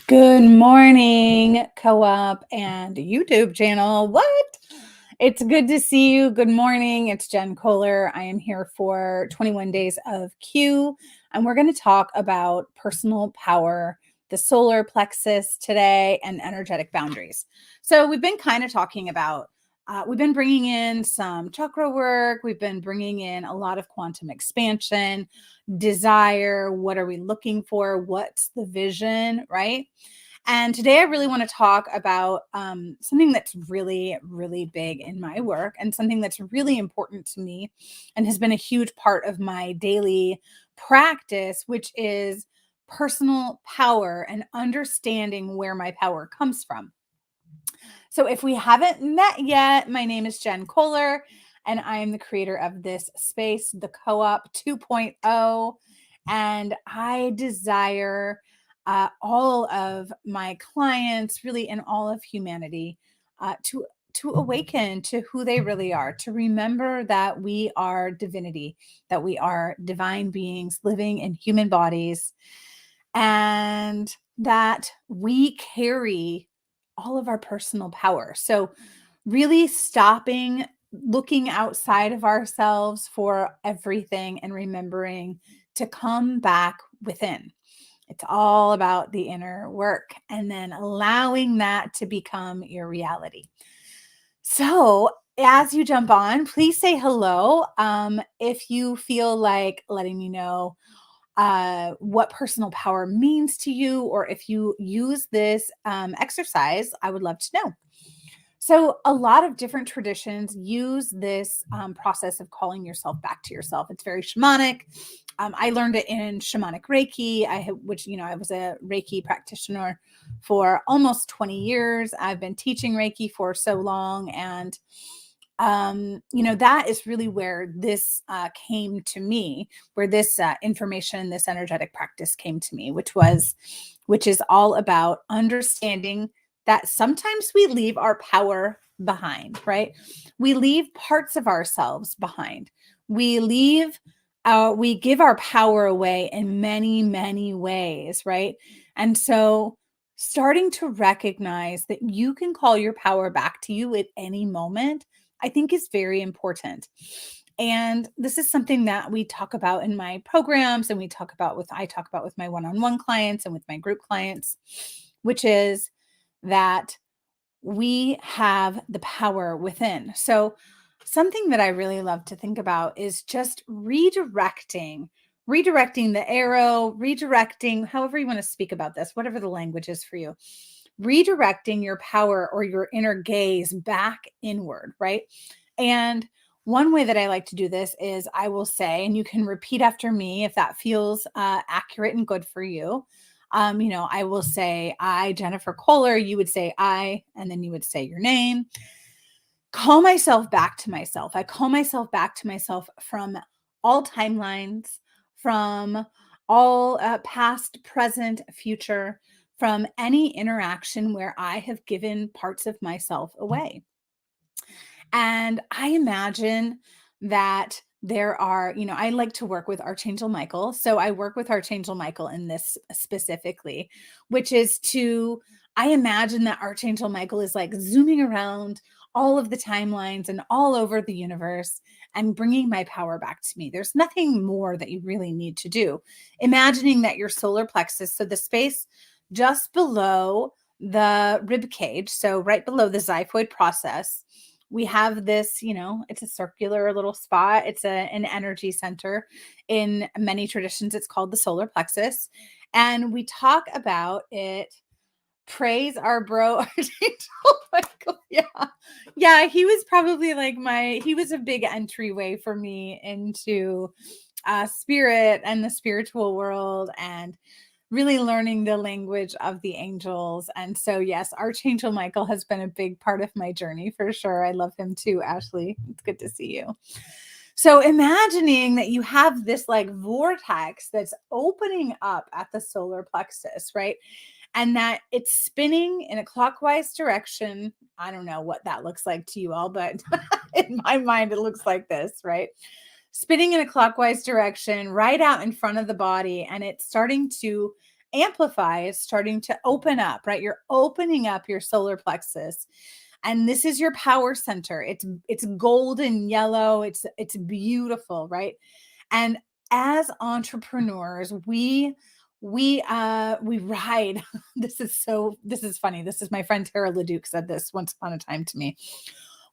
Good morning, co-op and YouTube channel. What? It's good to see you. Good morning. It's Jen Kohler. I am here for 21 days of QuE, and we're going to talk about personal power, the solar plexus today, and energetic boundaries. So we've been kind of talking about we've been bringing in some chakra work. We've been bringing in a lot of quantum expansion, desire. What are we looking for? What's the vision, right? And today I really want to talk about something that's really, really big in my work and something that's really important to me and has been a huge part of my daily practice, which is personal power and understanding where my power comes from. So if we haven't met yet, my name is Jen Kohler, and I am the creator of this space, the Co-op 2.0. And I desire all of my clients, really, and all of humanity, to awaken to who they really are, to remember that we are divinity, that we are divine beings living in human bodies, and that we carry all of our personal power. So, really stopping, looking outside of ourselves for everything, and remembering to come back within. It's all about the inner work and then allowing that to become your reality. So, as you jump on, please say hello. If you feel like letting me know what personal power means to you, or if you use this exercise, I would love to know. So, a lot of different traditions use this process of calling yourself back to yourself. It's very shamanic. I learned it in shamanic Reiki, which I was a Reiki practitioner for almost 20 years. I've been teaching Reiki for so long, and that is really where this came to me, where this information, this energetic practice came to me, which is all about understanding that sometimes we leave our power behind, right? We leave parts of ourselves behind. We give our power away in many, many ways, right? And so starting to recognize that you can call your power back to you at any moment, I think is very important. And this is something that we talk about in my programs, and I talk about with my one-on-one clients and with my group clients, which is that we have the power within. So something that I really love to think about is just redirecting the arrow, redirecting, however you want to speak about this, whatever the language is for you, redirecting your power or your inner gaze back inward, right? And one way that I like to do this is I will say, and you can repeat after me if that feels accurate and good for you. I will say, I, Jennifer Kohler, you would say I, and then you would say your name. Call myself back to myself. I call myself back to myself from all timelines, from all past, present, future, from any interaction where I have given parts of myself away. And I imagine that there are, I like to work with Archangel Michael. So I work with Archangel Michael in this specifically, which is I imagine that Archangel Michael is like zooming around all of the timelines and all over the universe and bringing my power back to me. There's nothing more that you really need to do. Imagining that your solar plexus, so the space just below the rib cage, so right below the xiphoid process, we have this, it's a circular little spot. It's an energy center. In many traditions, it's called the solar plexus. And we talk about it. Praise our bro, Archangel Michael. Yeah. Yeah. He was probably like he was a big entryway for me into spirit and the spiritual world, and really learning the language of the angels. And so, yes, Archangel Michael has been a big part of my journey for sure. I love him too, Ashley. It's good to see you. So, imagining that you have this like vortex that's opening up at the solar plexus, right? And that it's spinning in a clockwise direction. I don't know what that looks like to you all, but in my mind, it looks like this, right? Spinning in a clockwise direction right out in front of the body, and it's starting to amplify, it's starting to open up, right? You're opening up your solar plexus. And this is your power center. It's golden yellow. It's beautiful, right? And as entrepreneurs, we ride. This is funny. This is my friend Tara Leduc said this once upon a time to me.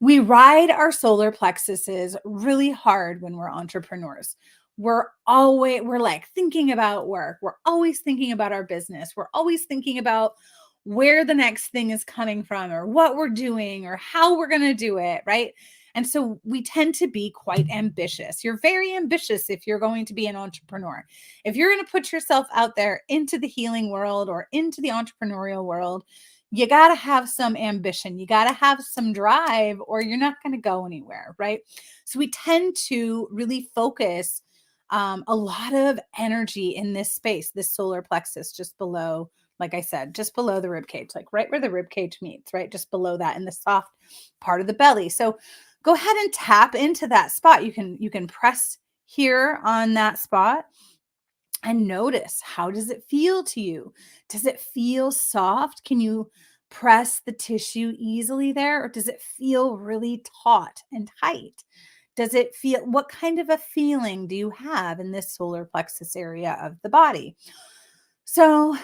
We ride our solar plexuses really hard when we're entrepreneurs. We're like thinking about work. We're always thinking about our business. We're always thinking about where the next thing is coming from or what we're doing or how we're going to do it, right? And so we tend to be quite ambitious. You're very ambitious if you're going to be an entrepreneur. If you're going to put yourself out there into the healing world or into the entrepreneurial world, you got to have some ambition. You got to have some drive, or you're not going to go anywhere, right? So we tend to really focus a lot of energy in this space, this solar plexus, just below, like I said, just below the rib cage, like right where the rib cage meets, right? Just below that in the soft part of the belly. So go ahead and tap into that spot. You can press here on that spot and notice, how does it feel to you? Does it feel soft? Can you press the tissue easily there, or does it feel really taut and tight? Does it feel, what kind of a feeling do you have in this solar plexus area of the body? So,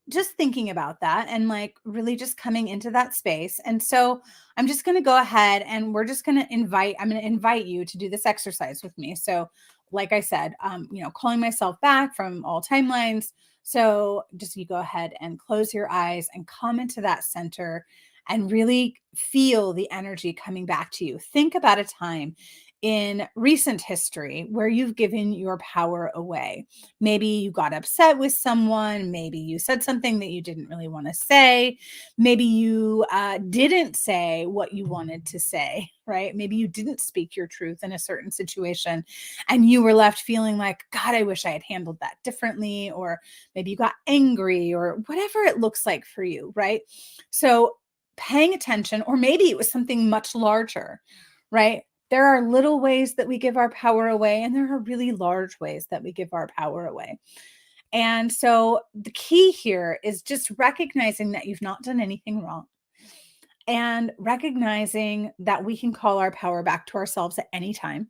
just thinking about that and like really just coming into that space. And so, I'm just going to go ahead and I'm going to invite you to do this exercise with me. So, like I said, calling myself back from all timelines. So, just you go ahead and close your eyes and come into that center and really feel the energy coming back to you. Think about a time in recent history where you've given your power away. Maybe you got upset with someone. Maybe you said something that you didn't really want to say. Maybe you didn't say what you wanted to say, right? Maybe you didn't speak your truth in a certain situation and you were left feeling like, God, I wish I had handled that differently. Or maybe you got angry or whatever it looks like for you, right? So paying attention, or maybe it was something much larger, right? There are little ways that we give our power away, and there are really large ways that we give our power away. And so the key here is just recognizing that you've not done anything wrong and recognizing that we can call our power back to ourselves at any time.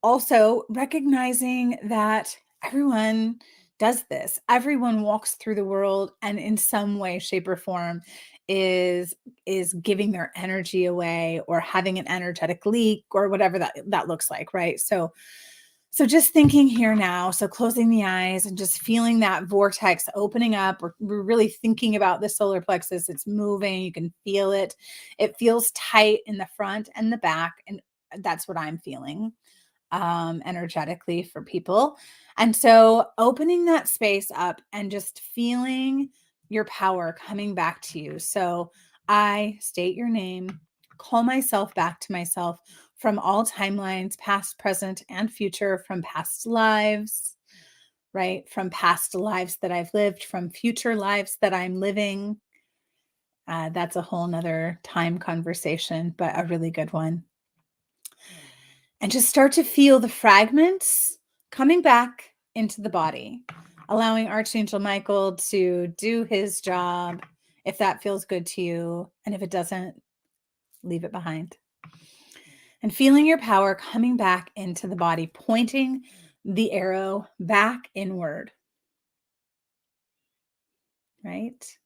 Also, recognizing that everyone does this. Everyone walks through the world and in some way, shape, or form is giving their energy away or having an energetic leak or whatever that looks like, right? So just thinking here now, so closing the eyes and just feeling that vortex opening up. We're really thinking about the solar plexus. It's moving. You can feel it. It feels tight in the front and the back. And that's what I'm feeling energetically for people. And so opening that space up and just feeling your power coming back to you. So I state your name, call myself back to myself from all timelines, past, present, and future, from past lives, right? From past lives that I've lived, from future lives that I'm living. That's a whole nother time conversation, but a really good one. And just start to feel the fragments coming back into the body, allowing Archangel Michael to do his job if that feels good to you. And if it doesn't, leave it behind. And feeling your power coming back into the body, pointing the arrow back inward. Right?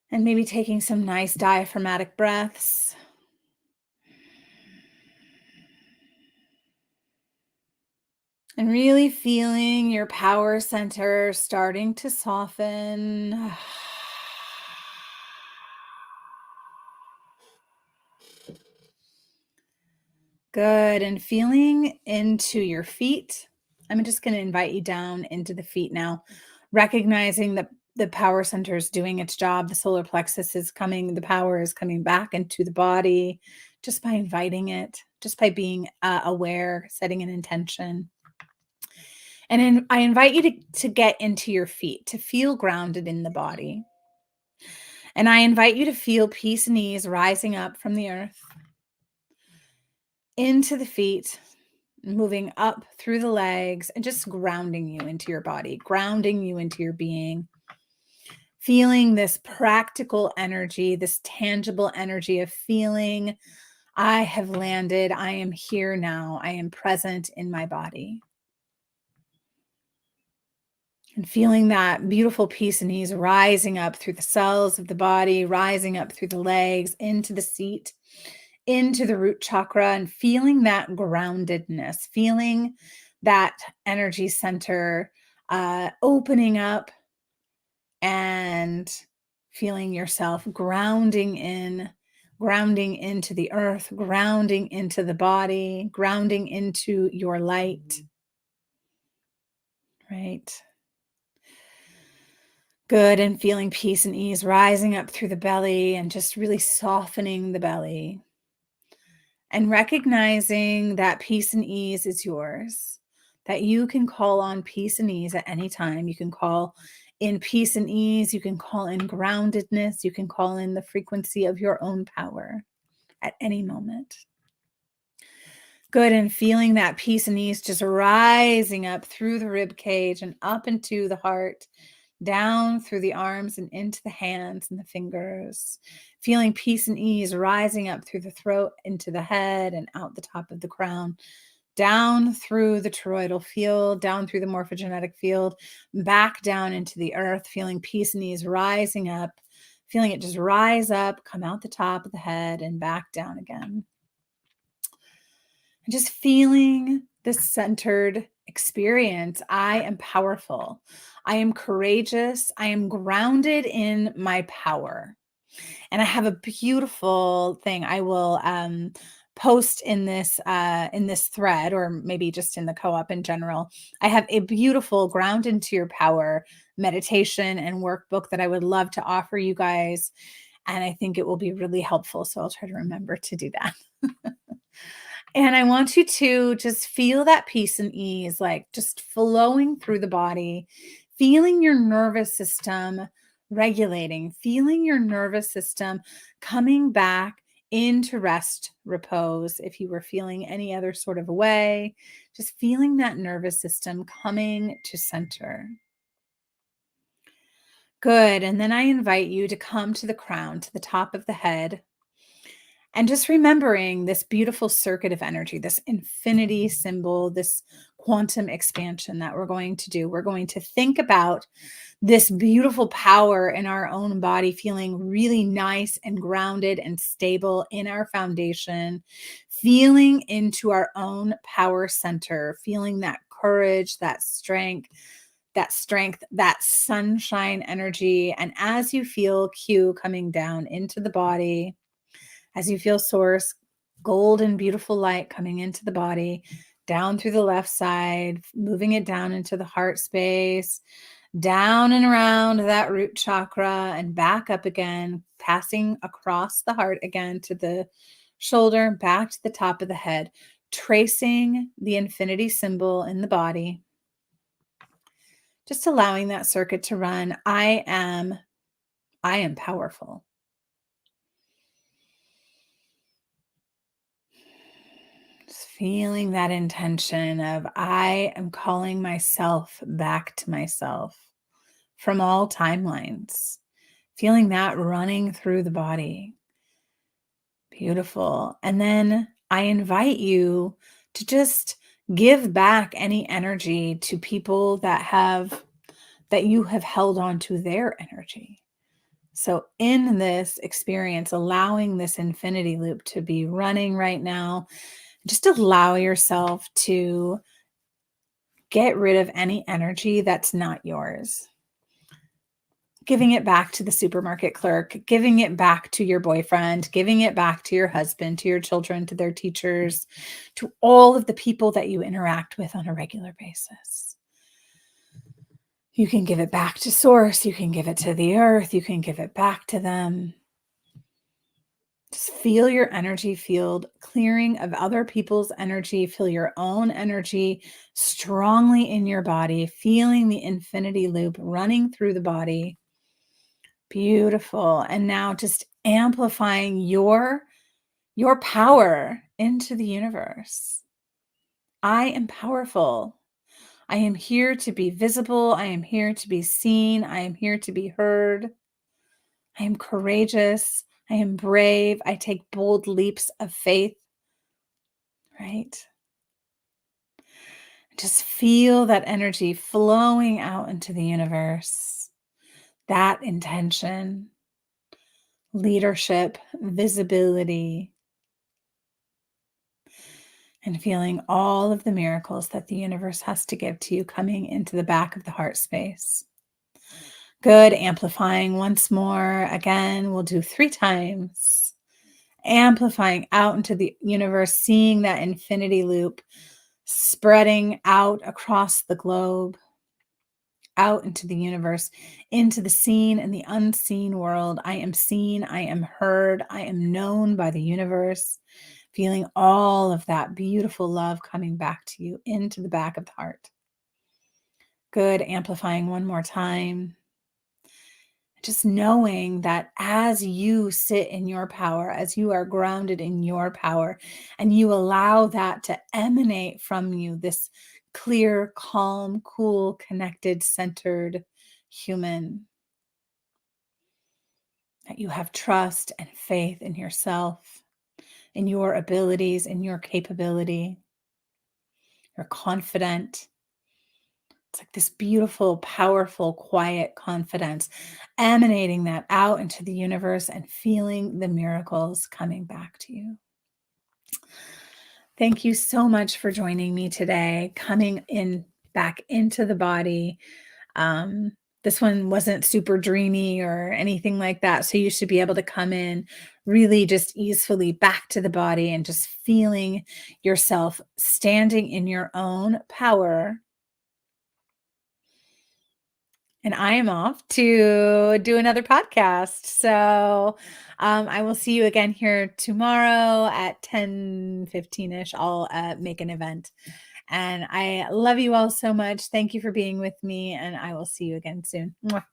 And maybe taking some nice diaphragmatic breaths. And really feeling your power center starting to soften. Good. And feeling into your feet. I'm just going to invite you down into the feet now, recognizing that the power center is doing its job. The solar plexus is coming, the power is coming back into the body just by inviting it, just by being aware, setting an intention. And then I invite you to get into your feet, to feel grounded in the body. And I invite you to feel peace and ease rising up from the earth into the feet moving up through the legs and just grounding you into your body, grounding you into your being. Feeling this practical energy, this tangible energy of feeling, I have landed, I am here now, I am present in my body. And feeling that beautiful peace and ease rising up through the cells of the body, rising up through the legs, into the seat, into the root chakra, and feeling that groundedness, feeling that energy center opening up and feeling yourself grounding in, grounding into the earth, grounding into the body, grounding into your light, right? Good. And feeling peace and ease rising up through the belly and just really softening the belly and recognizing that peace and ease is yours, that you can call on peace and ease at any time. You can call in peace and ease, you can call in groundedness, you can call in the frequency of your own power at any moment. Good. And feeling that peace and ease just rising up through the rib cage and up into the heart, down through the arms and into the hands and the fingers. Feeling peace and ease rising up through the throat, into the head, and out the top of the crown, down through the toroidal field, down through the morphogenetic field, back down into the earth. Feeling peace and ease rising up, feeling it just rise up, come out the top of the head, and back down again. And just feeling this centered experience. I am powerful. I am courageous. I am grounded in my power. And I have a beautiful thing I will post in this thread, or maybe just in the co-op in general. I have a beautiful ground into your power meditation and workbook that I would love to offer you guys. And I think it will be really helpful. So I'll try to remember to do that. And I want you to just feel that peace and ease, like just flowing through the body, feeling your nervous system regulating, feeling your nervous system coming back into rest, repose. If you were feeling any other sort of way, just feeling that nervous system coming to center. Good. And then I invite you to come to the crown, to the top of the head. And just remembering this beautiful circuit of energy, this infinity symbol, this quantum expansion that we're going to do. We're going to think about this beautiful power in our own body, feeling really nice and grounded and stable in our foundation, feeling into our own power center, feeling that courage, that sunshine energy. And as you feel QuE coming down into the body, as you feel source, golden, beautiful light coming into the body, down through the left side, moving it down into the heart space, down and around that root chakra and back up again, passing across the heart again to the shoulder, back to the top of the head, tracing the infinity symbol in the body, just allowing that circuit to run. I am powerful. Just feeling that intention of I am calling myself back to myself from all timelines. Feeling that running through the body. Beautiful. And then I invite you to just give back any energy to people that you have held on to their energy. So in this experience, allowing this infinity loop to be running right now, just allow yourself to get rid of any energy that's not yours. Giving it back to the supermarket clerk, giving it back to your boyfriend, giving it back to your husband, to your children, to their teachers, to all of the people that you interact with on a regular basis. You can give it back to source. You can give it to the earth. You can give it back to them. Just feel your energy field clearing of other people's energy. Feel your own energy strongly in your body, feeling the infinity loop running through the body. Beautiful. And now just amplifying your power into the universe. I am powerful. I am here to be visible. I am here to be seen. I am here to be heard. I am courageous. I am brave. I take bold leaps of faith, right? Just feel that energy flowing out into the universe, that intention, leadership, visibility, and feeling all of the miracles that the universe has to give to you coming into the back of the heart space. Good. Amplifying once more. Again, we'll do 3 times. Amplifying out into the universe, seeing that infinity loop spreading out across the globe, out into the universe, into the seen and the unseen world. I am seen, I am heard, I am known by the universe. Feeling all of that beautiful love coming back to you into the back of the heart. Good. Amplifying one more time. Just knowing that as you sit in your power, as you are grounded in your power, and you allow that to emanate from you, this clear, calm, cool, connected, centered human, that you have trust and faith in yourself, in your abilities, in your capability. You're confident. It's like this beautiful, powerful, quiet confidence, emanating that out into the universe and feeling the miracles coming back to you. Thank you so much for joining me today, coming in back into the body. This one wasn't super dreamy or anything like that. So you should be able to come in really just easily back to the body and just feeling yourself standing in your own power. And I am off to do another podcast. So I will see you again here tomorrow at 10:15ish. I'll make an event. And I love you all so much. Thank you for being with me. And I will see you again soon. Mwah.